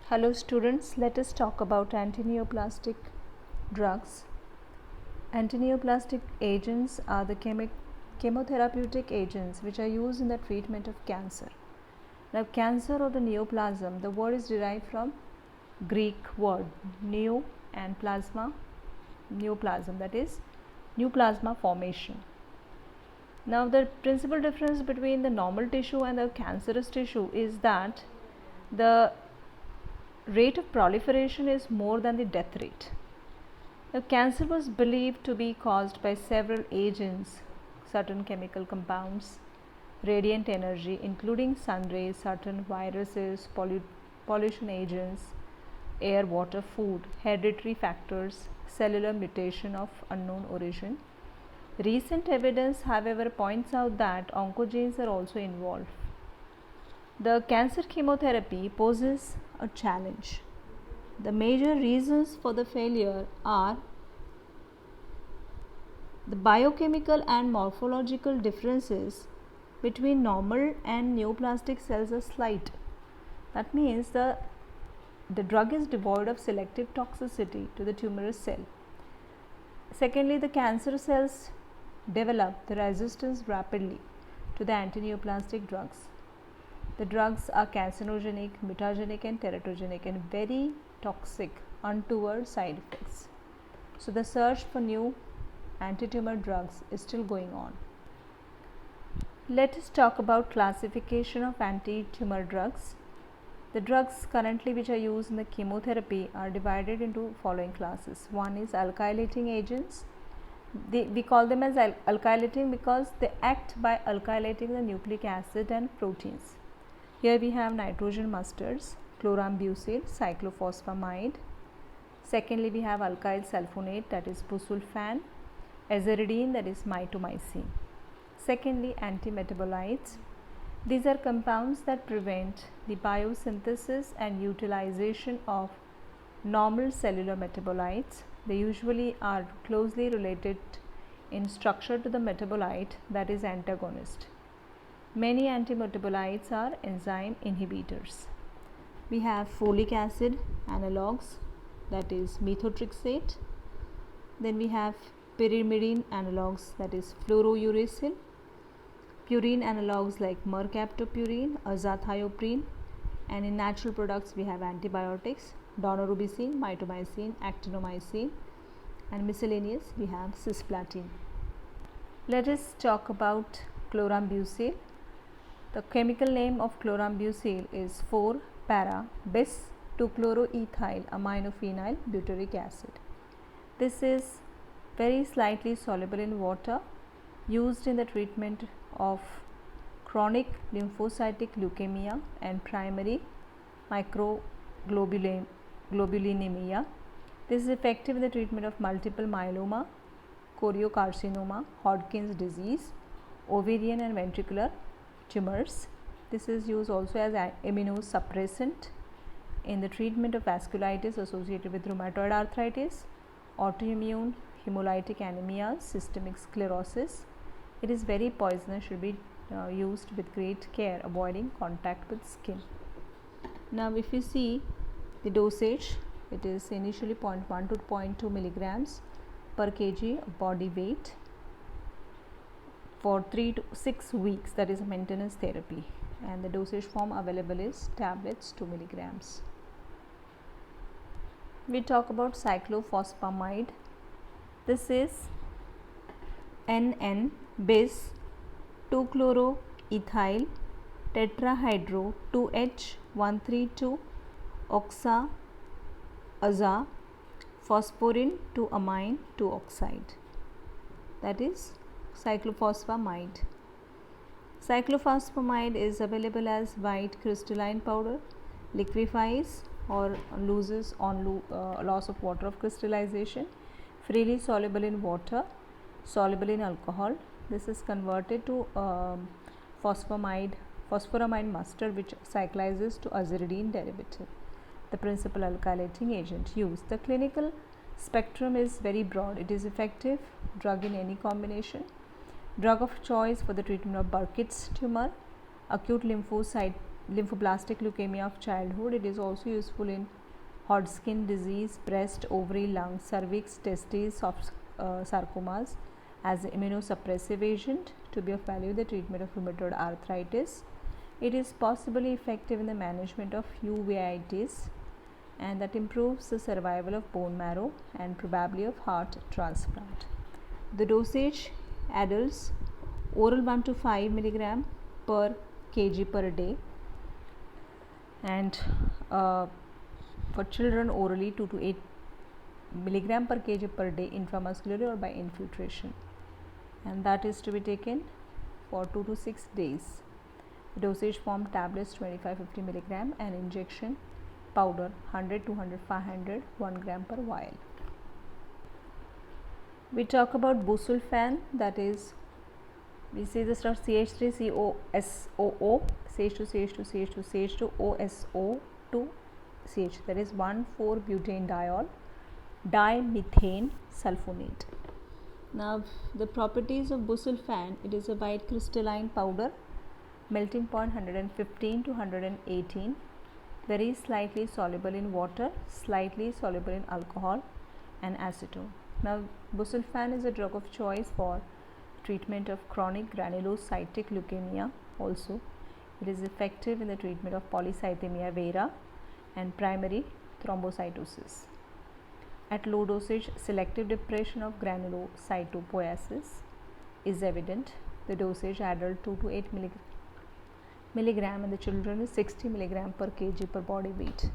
Hello students, let us talk about antineoplastic drugs. Antineoplastic agents are the chemotherapeutic agents which are used in the treatment of cancer. Now cancer or the neoplasm, the word is derived from Greek word neo and plasma, neoplasm, that is new plasma formation. Now the principal difference between the normal tissue and the cancerous tissue is that the rate of proliferation is more than the death rate. The cancer was believed to be caused by several agents, certain chemical compounds, radiant energy including sun rays, certain viruses, pollution agents, air, water, food, hereditary factors, cellular mutation of unknown origin. Recent evidence, however, points out that oncogenes are also involved. The cancer chemotherapy poses a challenge. The major reasons for the failure are the biochemical and morphological differences between normal and neoplastic cells are slight. That means the drug is devoid of selective toxicity to the tumorous cell. Secondly, the cancer cells develop the resistance rapidly to the antineoplastic drugs. The drugs are carcinogenic, mutagenic and teratogenic and very toxic, untoward side effects. So the search for new anti-tumor drugs is still going on. Let us talk about classification of anti-tumor drugs. The drugs currently which are used in the chemotherapy are divided into following classes. One is alkylating agents. We call them as alkylating because they act by alkylating the nucleic acid and proteins. Here we have nitrogen mustards, chlorambucil, cyclophosphamide. Secondly, we have alkyl sulfonate, that is busulfan, aziridine, that is mitomycin. Secondly, antimetabolites. These are compounds that prevent the biosynthesis and utilization of normal cellular metabolites. They usually are closely related in structure to the metabolite that is antagonist. Many antimetabolites are enzyme inhibitors. We have folic acid analogues, that is methotrexate. Then we have pyrimidine analogues, that is fluorouracil. Purine analogues like mercaptopurine, azathioprine, and in natural products we have antibiotics, daunorubicin, mitomycin, actinomycin, and miscellaneous we have cisplatin. Let us talk about chlorambucil. The chemical name of chlorambucil is 4-para-bis-2-chloroethyl aminophenyl butyric acid. This is very slightly soluble in water, used in the treatment of chronic lymphocytic leukemia and primary microglobulinemia. This is effective in the treatment of multiple myeloma, choriocarcinoma, Hodgkin's disease, ovarian and ventricular tumors. This is used also as an immunosuppressant in the treatment of vasculitis associated with rheumatoid arthritis, autoimmune hemolytic anemia, systemic sclerosis. It is very poisonous, should be used with great care, avoiding contact with skin. Now if you see the dosage, it is initially 0.1 to 0.2 milligrams per kg of body weight for 3 to 6 weeks, that is maintenance therapy, and the dosage form available is tablets 2 milligrams. We talk about cyclophosphamide. This is NN-bis-2-chloroethyl tetrahydro 2H132 oxa aza phosphorin 2 amine 2 oxide, that is cyclophosphamide. Cyclophosphamide is available as white crystalline powder, liquefies or loses on loss of water of crystallization, freely soluble in water, soluble in alcohol. This is converted to phosphoramide mustard, which cyclizes to aziridine derivative, the principal alkylating agent used. The clinical spectrum is very broad. It is effective drug in any combination, drug of choice for the treatment of Burkitt's tumor, acute lymphocyte lymphoblastic leukemia of childhood. It is also useful in Hodgkin disease, breast, ovary, lung, cervix, testes, soft sarcomas as an immunosuppressive agent to be of value in the treatment of rheumatoid arthritis. It is possibly effective in the management of uveitis, and that improves the survival of bone marrow and probably of heart transplant. The dosage: adults oral 1 to 5 milligram per kg per day, and for children orally 2 to 8 milligram per kg per day intramuscularly or by infiltration, and that is to be taken for 2 to 6 days. The dosage form: tablets 25-50 milligram and injection powder 100, 200, 500, 1 gram per vial. We talk about busulfan, that is, we see the stuff CH3COSOO, CH2, CH2, CH2, CH2, OSO2, CH, that is 1,4-butanediol dimethane sulfonate. Now the properties of busulfan: it is a white crystalline powder, melting point 115 to 118, very slightly soluble in water, slightly soluble in alcohol and acetone. Now busulfan is a drug of choice for treatment of chronic granulocytic leukemia. Also, it is effective in the treatment of polycythemia vera and primary thrombocytosis. At low dosage, selective depression of granulocytopoiesis is evident. The dosage: adult 2 to 8 milligram and the children is 60 milligram per kg per body weight.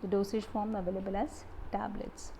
The dosage form available as tablets.